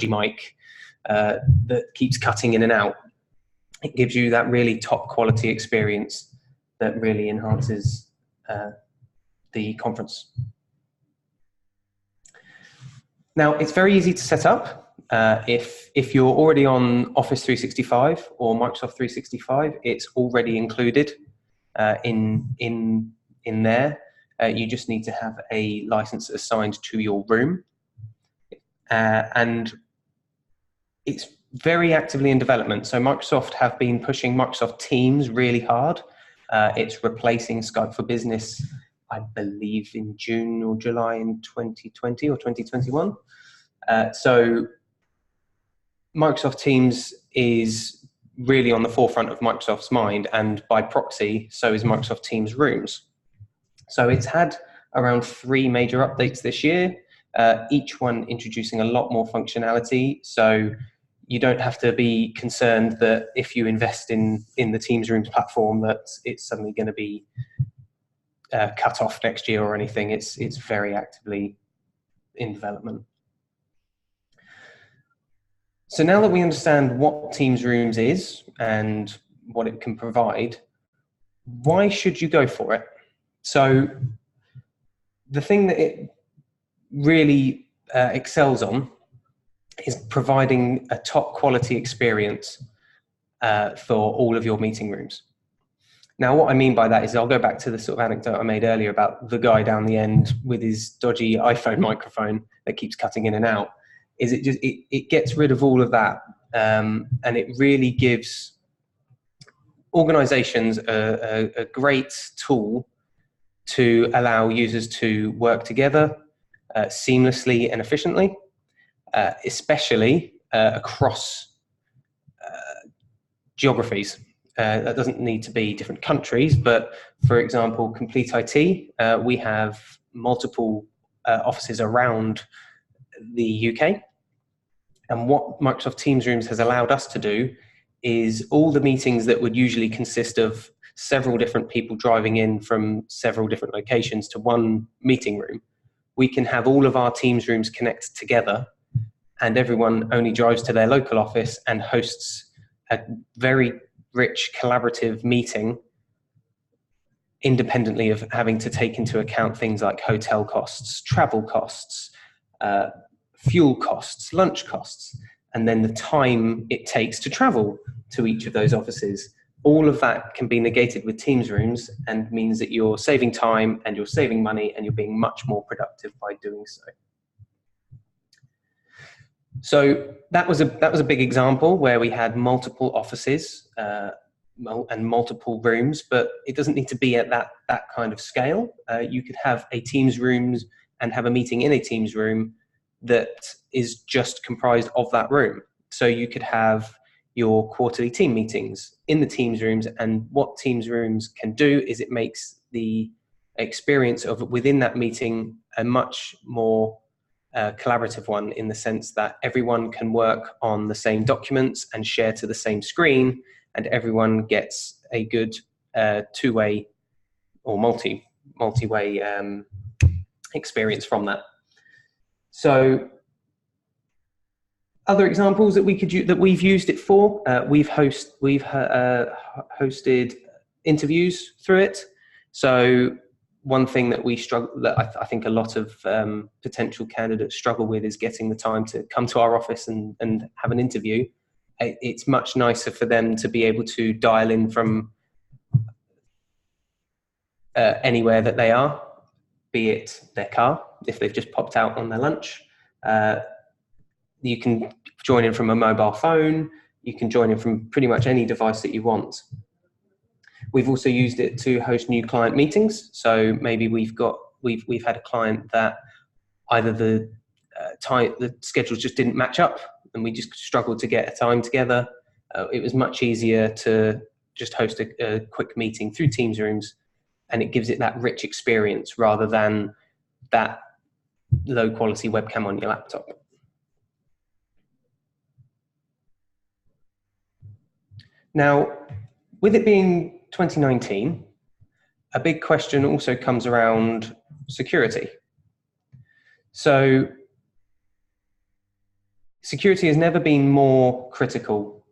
mic that keeps cutting in and out. It gives you that really top quality experience that really enhances the conference. Now, it's very easy to set up. If you're already on Office 365 or Microsoft 365, it's already included in there. You just need to have a license assigned to your room. And it's very actively in development. So Microsoft have been pushing Microsoft Teams really hard. It's replacing Skype for Business, I believe, in June or July in 2020 or 2021. So Microsoft Teams is really on the forefront of Microsoft's mind, and by proxy, so is Microsoft Teams Rooms. So it's had around 3 major updates this year, each one introducing a lot more functionality. So you don't have to be concerned that if you invest in the Teams Rooms platform that it's suddenly going to be cut off next year or anything. It's very actively in development. So now that we understand what Teams Rooms is and what it can provide, why should you go for it? So the thing that it really excels on is providing a top quality experience for all of your meeting rooms. Now, what I mean by that is I'll go back to the sort of anecdote I made earlier about the guy down the end with his dodgy iPhone microphone that keeps cutting in and out. Is it gets rid of all of that, and it really gives organizations a great tool to allow users to work together seamlessly and efficiently, especially across geographies. That doesn't need to be different countries, but for example, Complete IT, we have multiple offices around the UK. And what Microsoft Teams Rooms has allowed us to do is all the meetings that would usually consist of several different people driving in from several different locations to one meeting room, we can have all of our Teams Rooms connect together, and everyone only drives to their local office and hosts a very rich collaborative meeting independently of having to take into account things like hotel costs, travel costs, fuel costs, lunch costs, and then the time it takes to travel to each of those offices. All of that can be negated with Teams Rooms and means that you're saving time and you're saving money and you're being much more productive by doing so. So that was a big example where we had multiple offices and multiple rooms, but it doesn't need to be at that kind of scale. You could have a Teams Rooms and have a meeting in a Teams room that is just comprised of that room. So you could have your quarterly team meetings in the Teams Rooms, and what Teams Rooms can do is it makes the experience of within that meeting a much more collaborative one, in the sense that everyone can work on the same documents and share to the same screen, and everyone gets a good two-way or multi-way experience from that. So other examples that we've used it for, we've hosted interviews through it. So one thing that I think a lot of potential candidates struggle with is getting the time to come to our office and have an interview. It's much nicer for them to be able to dial in from anywhere that they are, be it their car, if they've just popped out on their lunch. You can join in from a mobile phone. You can join in from pretty much any device that you want. We've also used it to host new client meetings. So maybe we've had a client that either the schedules just didn't match up and we just struggled to get a time together. It was much easier to just host a quick meeting through Teams Rooms, and it gives it that rich experience rather than that low quality webcam on your laptop. Now, with it being 2019, a big question also comes around security. So Security has never been more critical.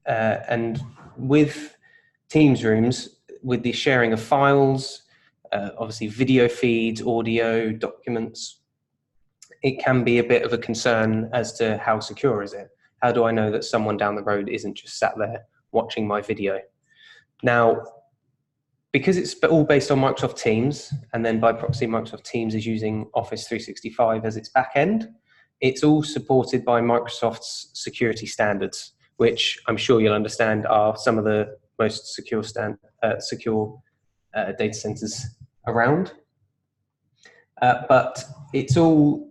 And with Teams rooms, with the sharing of files, obviously video feeds, audio, documents, it can be a bit of a concern as to how secure is it? How do I know that someone down the road isn't just sat there watching my video? Now, because it's all based on Microsoft Teams, and then by proxy Microsoft Teams is using Office 365 as its back end, it's all supported by Microsoft's security standards, which I'm sure you'll understand are some of the most secure data centers around. But it's all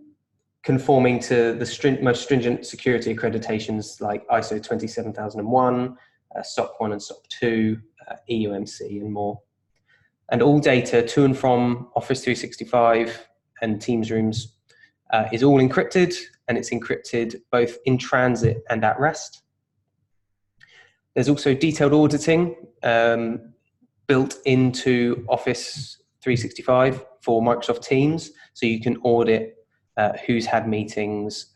conforming to the most stringent security accreditations like ISO 27001, SOC 1 and SOC 2, EUMC and more. And all data to and from Office 365 and Teams rooms is all encrypted, and it's encrypted both in transit and at rest. There's also detailed auditing built into Office 365 for Microsoft Teams, so you can audit who's had meetings,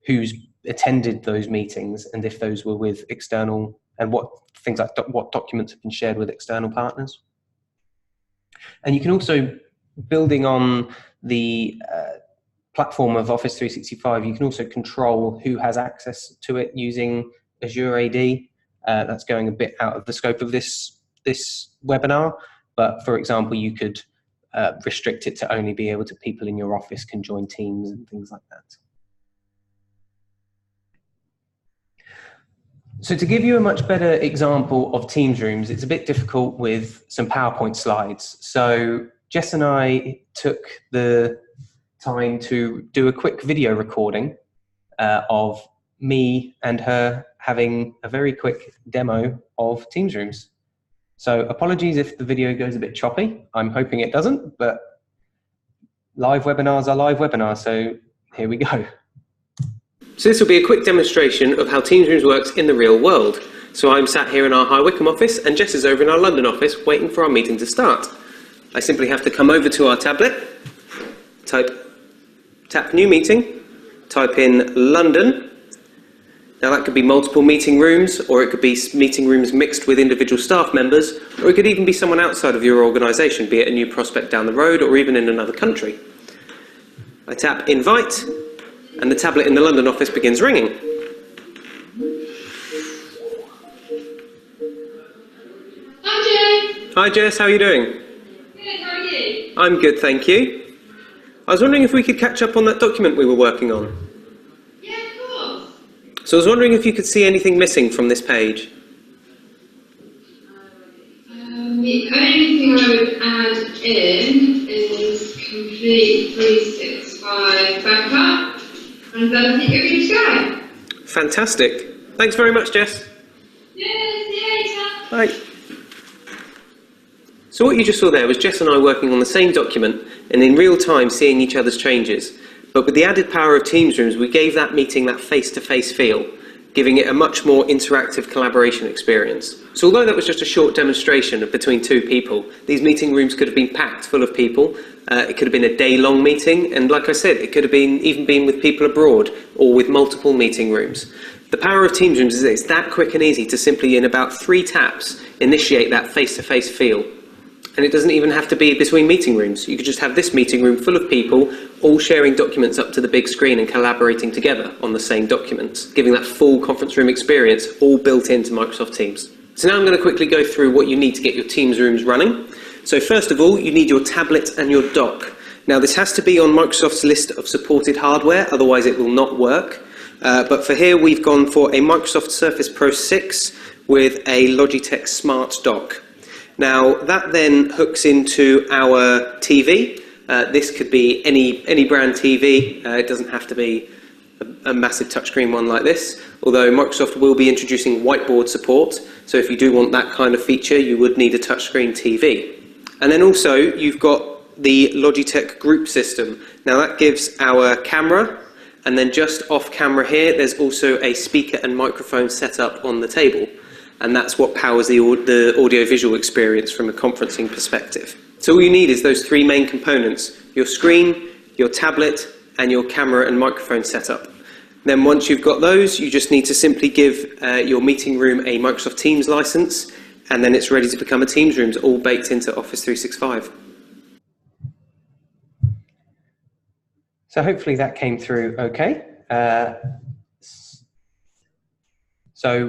who's attended those meetings, and if those were with external, and what things like what documents have been shared with external partners. And you can also, building on the platform of Office 365, you can also control who has access to it using Azure AD. That's going a bit out of the scope of this webinar, but for example, you could restrict it to only be able to people in your office can join Teams and things like that. So to give you a much better example of Teams rooms, it's a bit difficult with some PowerPoint slides. So Jess and I took the time to do a quick video recording of me and her having a very quick demo of Teams rooms. So apologies if the video goes a bit choppy. I'm hoping it doesn't, but live webinars are live webinars, so here we go. So this will be a quick demonstration of how Teams rooms works in the real world. So I'm sat here in our High Wycombe office, and Jess is over in our London office waiting for our meeting to start. I simply have to come over to our tablet, tap new meeting, type in London. Now that could be multiple meeting rooms, or it could be meeting rooms mixed with individual staff members, or it could even be someone outside of your organisation, be it a new prospect down the road or even in another country. I tap invite, and the tablet in the London office begins ringing. Hi Joe. Hi Jess, how are you doing? Good, how are you? I'm good, thank you. I was wondering if we could catch up on that document we were working on. Yeah, of course. So I was wondering if you could see anything missing from this page. The only thing I would add in is complete 365 backup, and then I think you're good to go. Fantastic. Thanks very much, Jess. Yeah, see you later. Bye. So what you just saw there was Jess and I working on the same document and in real time seeing each other's changes. But with the added power of Teams rooms, we gave that meeting that face-to-face feel, giving it a much more interactive collaboration experience. So although that was just a short demonstration between two people, these meeting rooms could have been packed full of people. It could have been a day-long meeting, and like I said, it could have even been with people abroad or with multiple meeting rooms. The power of Teams rooms is that it's that quick and easy to simply, in about 3 taps, initiate that face-to-face feel. And it doesn't even have to be between meeting rooms. You could just have this meeting room full of people all sharing documents up to the big screen and collaborating together on the same documents, giving that full conference room experience all built into Microsoft Teams. So now I'm going to quickly go through what you need to get your Teams rooms running. So first of all, you need your tablet and your dock. Now this has to be on Microsoft's list of supported hardware, otherwise it will not work. But for here we've gone for a Microsoft Surface Pro 6 with a Logitech Smart Dock. Now that then hooks into our TV. This could be any brand TV. It doesn't have to be a massive touchscreen one like this, although Microsoft will be introducing whiteboard support. So if you do want that kind of feature, you would need a touchscreen TV. And then also you've got the Logitech group system. Now that gives our camera, and then just off camera here, there's also a speaker and microphone set up on the table. And that's what powers the audio-visual experience from a conferencing perspective. So all you need is those 3 main components: your screen, your tablet, and your camera and microphone setup. Then once you've got those, you just need to simply give your meeting room a Microsoft Teams license, and then it's ready to become a Teams room, all baked into Office 365. So hopefully that came through okay. So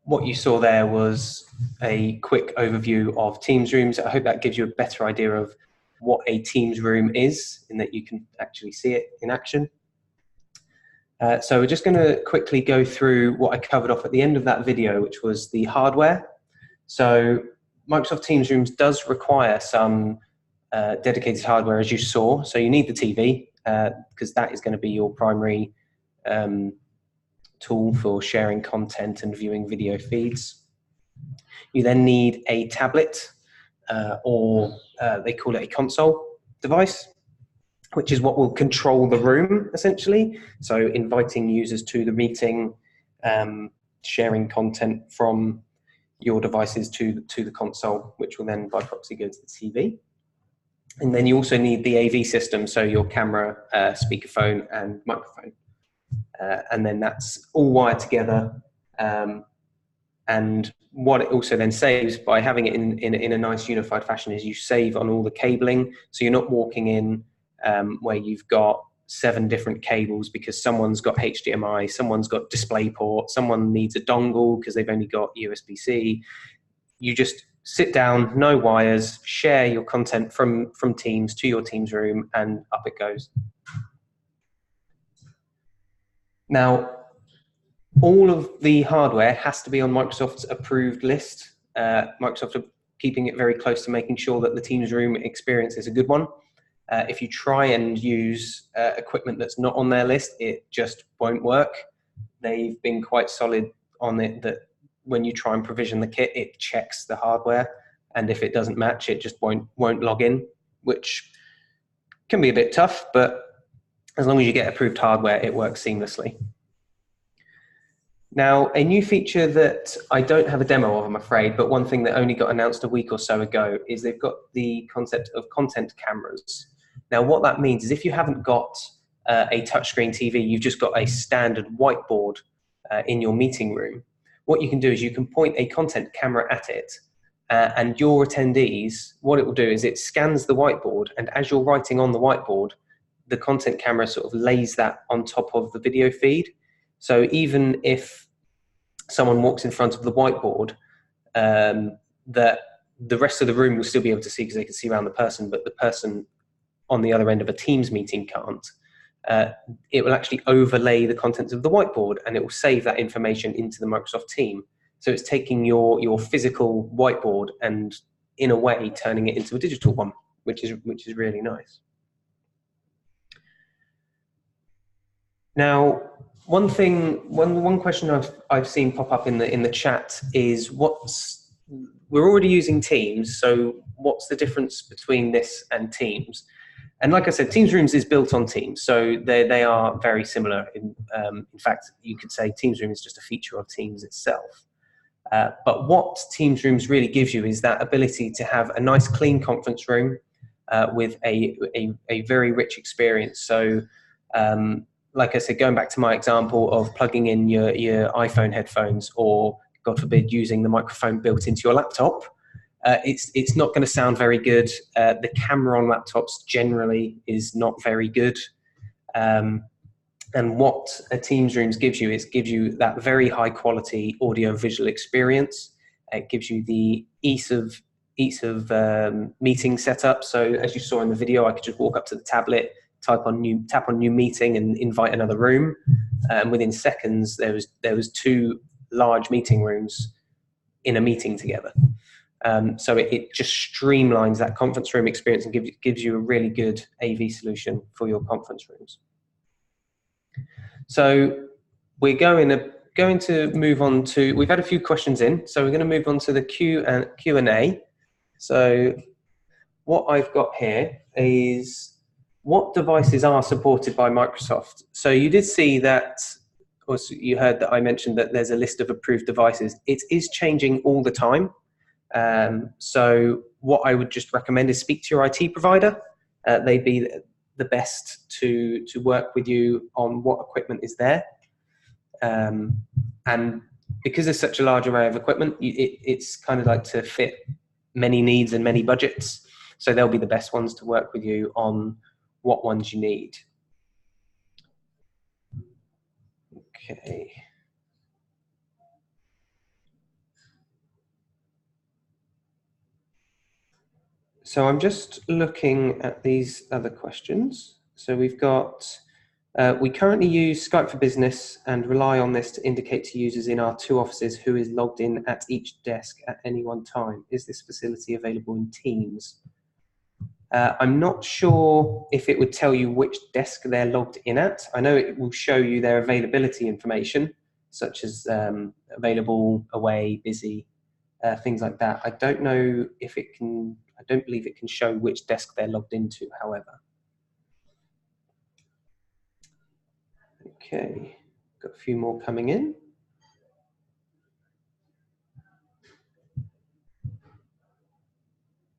what you saw there was a quick overview of Teams rooms. I hope that gives you a better idea of what a Teams room is, in that you can actually see it in action. So we're just going to quickly go through what I covered off at the end of that video, which was the hardware. So Microsoft Teams Rooms does require some dedicated hardware, as you saw. So you need the TV, because that is going to be your primary tool for sharing content and viewing video feeds. You then need a tablet, or they call it a console device, which is what will control the room, essentially. So inviting users to the meeting, sharing content from your devices to the console, which will then by proxy go to the TV. And then you also need the AV system, so your camera, speakerphone, and microphone. And then that's all wired together. And what it also then saves by having it in a nice unified fashion is you save on all the cabling. So you're not walking in where you've got 7 different cables because someone's got HDMI, someone's got DisplayPort, someone needs a dongle because they've only got USB-C. You just sit down, no wires, share your content from Teams to your Teams room, and up it goes. Now, all of the hardware has to be on Microsoft's approved list. Microsoft are keeping it very close to making sure that the Teams room experience is a good one. If you try and use equipment that's not on their list, it just won't work. They've been quite solid on it that when you try and provision the kit, it checks the hardware, and if it doesn't match, it just won't log in, which can be a bit tough, but as long as you get approved hardware, it works seamlessly. Now, a new feature that I don't have a demo of, I'm afraid, but one thing that only got announced a week or so ago is they've got the concept of content cameras. Now, what that means is if you haven't got a touchscreen TV, you've just got a standard whiteboard in your meeting room, what you can do is you can point a content camera at it, and your attendees, what it will do is it scans the whiteboard, and as you're writing on the whiteboard, the content camera sort of lays that on top of the video feed. So even if someone walks in front of the whiteboard, that the rest of the room will still be able to see because they can see around the person, but the person on the other end of a Teams meeting can't. It will actually overlay the contents of the whiteboard, and it will save that information into the Microsoft team. So it's taking your physical whiteboard and, in a way, turning it into a digital one, which is really nice. Now, one question I've seen pop up in the chat is we're already using Teams, so what's the difference between this and Teams? And like I said, Teams Rooms is built on Teams, so they are very similar. In fact, you could say Teams Room is just a feature of Teams itself. But what Teams Rooms really gives you is that ability to have a nice, clean conference room with a very rich experience. So, like I said, going back to my example of plugging in your iPhone headphones, or God forbid, using the microphone built into your laptop, it's not going to sound very good. The camera on laptops generally is not very good. And what a Teams Rooms gives you is that very high quality audio visual experience. It gives you the ease of meeting setup. So as you saw in the video, I could just walk up to the tablet, tap on new meeting, and invite another room. And within seconds, there was 2 large meeting rooms in a meeting together. So it just streamlines that conference room experience and gives you a really good AV solution for your conference rooms. So we're going to move on to, we've had a few questions in, so we're going to move on to the Q&A. So what I've got here is what devices are supported by Microsoft. So you did see that, or you heard that I mentioned that there's a list of approved devices. It is changing all the time. So what I would just recommend is speak to your IT provider. They'd be the best to work with you on what equipment is there. And because there's such a large array of equipment, it's kind of like to fit many needs and many budgets. So they'll be the best ones to work with you on what ones you need. Okay. So I'm just looking at these other questions. So we've got, we currently use Skype for Business and rely on this to indicate to users in our 2 offices who is logged in at each desk at any one time. Is this facility available in Teams? I'm not sure if it would tell you which desk they're logged in at. I know it will show you their availability information, such as available, away, busy, things like that. I don't know if it can, I don't believe it can show which desk they're logged into, however. Okay, got a few more coming in.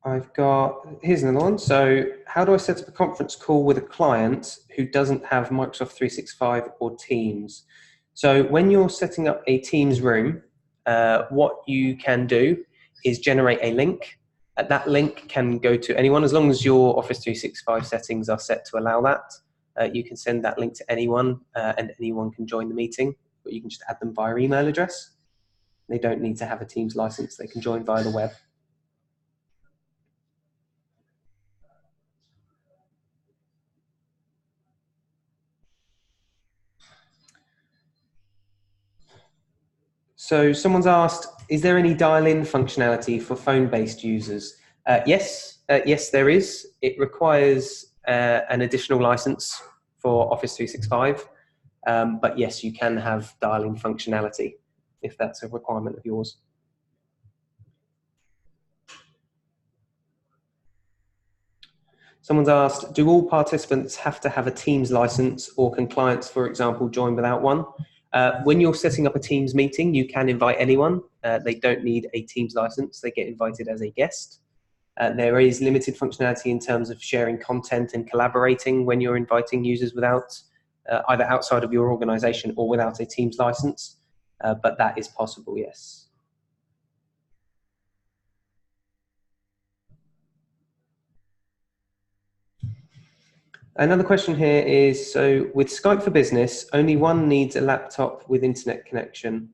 I've got, here's another one. So how do I set up a conference call with a client who doesn't have Microsoft 365 or Teams? So when you're setting up a Teams room, what you can do is generate a link. That link can go to anyone, as long as your Office 365 settings are set to allow that. You can send that link to anyone and anyone can join the meeting, but you can just add them via email address. They don't need to have a Teams license. They can join via the web. So someone's asked, is there any dial-in functionality for phone-based users? Yes, there is. It requires an additional license for Office 365, but yes, you can have dial-in functionality if that's a requirement of yours. Someone's asked, do all participants have to have a Teams license, or can clients, for example, join without one? When you're setting up a Teams meeting, you can invite anyone. They don't need a Teams license. They get invited as a guest. There is limited functionality in terms of sharing content and collaborating when you're inviting users without, either outside of your organization or without a Teams license, but that is possible, yes. Another question here is, so with Skype for Business, only one needs a laptop with internet connection.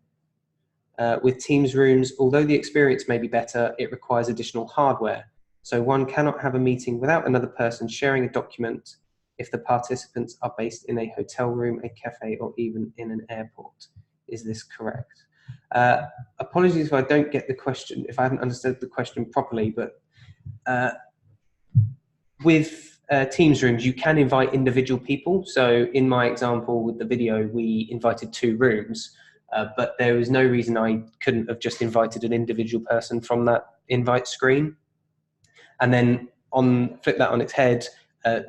With Teams rooms, although the experience may be better, it requires additional hardware. So one cannot have a meeting without another person sharing a document if the participants are based in a hotel room, a cafe, or even in an airport. Is this correct? Apologies if I don't get the question, if I haven't understood the question properly, but with Teams rooms, you can invite individual people. So in my example with the video, we invited 2 rooms, but there was no reason I couldn't have just invited an individual person from that invite screen. And then flip that on its head,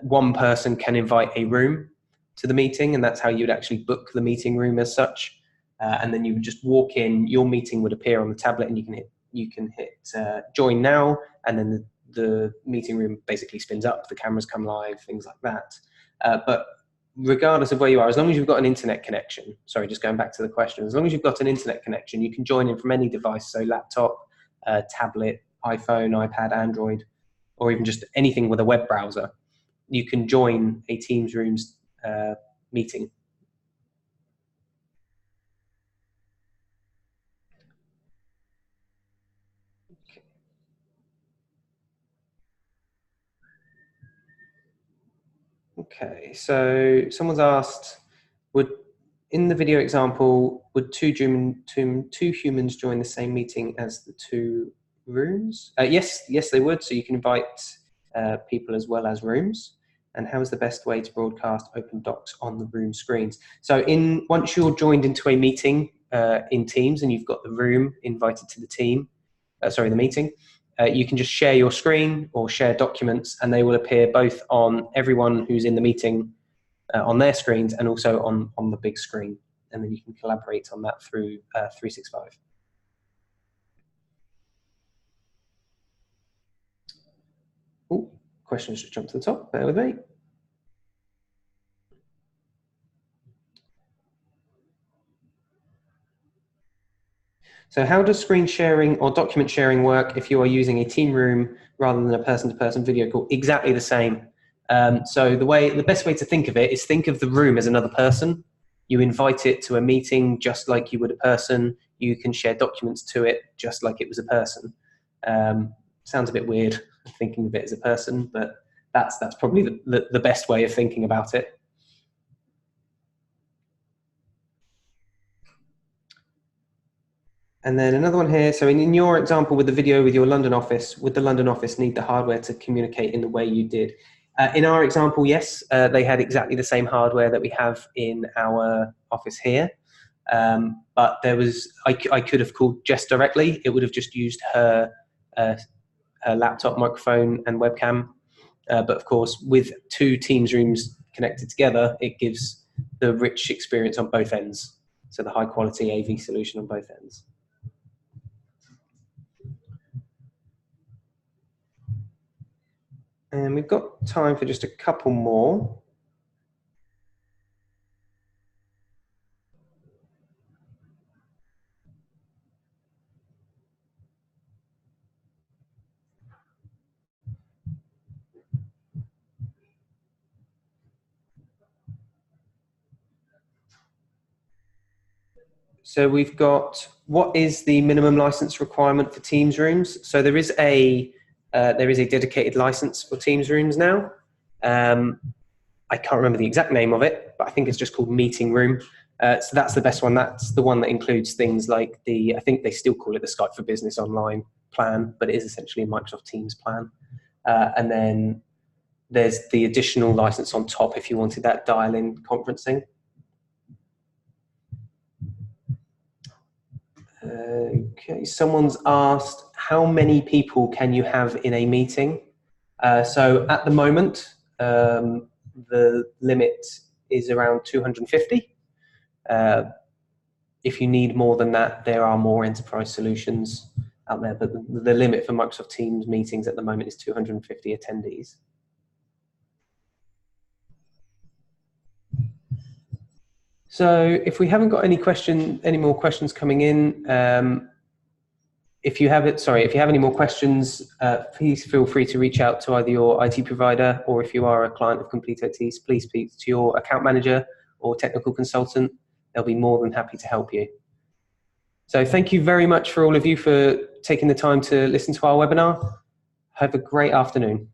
one person can invite a room to the meeting, and that's how you would actually book the meeting room as such. And then you would just walk in, your meeting would appear on the tablet, and you can hit join now, and then the meeting room basically spins up, the cameras come live, things like that. But regardless of where you are, as long as you've got an internet connection, sorry, just going back to the question, as long as you've got an internet connection, you can join in from any device, so laptop, tablet, iPhone, iPad, Android, or even just anything with a web browser. You can join a Teams Rooms meeting. Okay, so someone's asked, in the video example, would two humans join the same meeting as the 2 rooms? Yes, they would. So you can invite people as well as rooms. And how is the best way to broadcast open docs on the room screens? So once you're joined into a meeting in Teams and you've got the room invited to the meeting, you can just share your screen or share documents, and they will appear both on everyone who's in the meeting on their screens and also on the big screen. And then you can collaborate on that through 365. Oh, questions just jumped to the top. Bear with me. So how does screen sharing or document sharing work if you are using a team room rather than a person-to-person video call? Exactly the same. So the best way to think of it is think of the room as another person. You invite it to a meeting just like you would a person. You can share documents to it just like it was a person. Sounds a bit weird thinking of it as a person, but that's probably the best way of thinking about it. And then another one here. So in your example with the video with your London office, would the London office need the hardware to communicate in the way you did? In our example, yes, they had exactly the same hardware that we have in our office here. But there was, I could have called Jess directly. It would have just used her laptop, microphone, and webcam. But of course, with 2 Teams rooms connected together, it gives the rich experience on both ends. So the high quality AV solution on both ends. And we've got time for just a couple more. So we've got, what is the minimum license requirement for Teams rooms? So there is a dedicated license for Teams rooms now. I can't remember the exact name of it, but I think it's just called Meeting Room. So that's the best one. That's the one that includes things like I think they still call it the Skype for Business Online plan, but it is essentially a Microsoft Teams plan. And then there's the additional license on top if you wanted that dial-in conferencing. Okay, someone's asked, how many people can you have in a meeting? So at the moment, the limit is around 250. If you need more than that, there are more enterprise solutions out there, but the limit for Microsoft Teams meetings at the moment is 250 attendees. So if we haven't got any more questions coming in, if you have any more questions, please feel free to reach out to either your IT provider, or if you are a client of Complete OTs, please speak to your account manager or technical consultant. They'll be more than happy to help you. So thank you very much for all of you for taking the time to listen to our webinar. Have a great afternoon.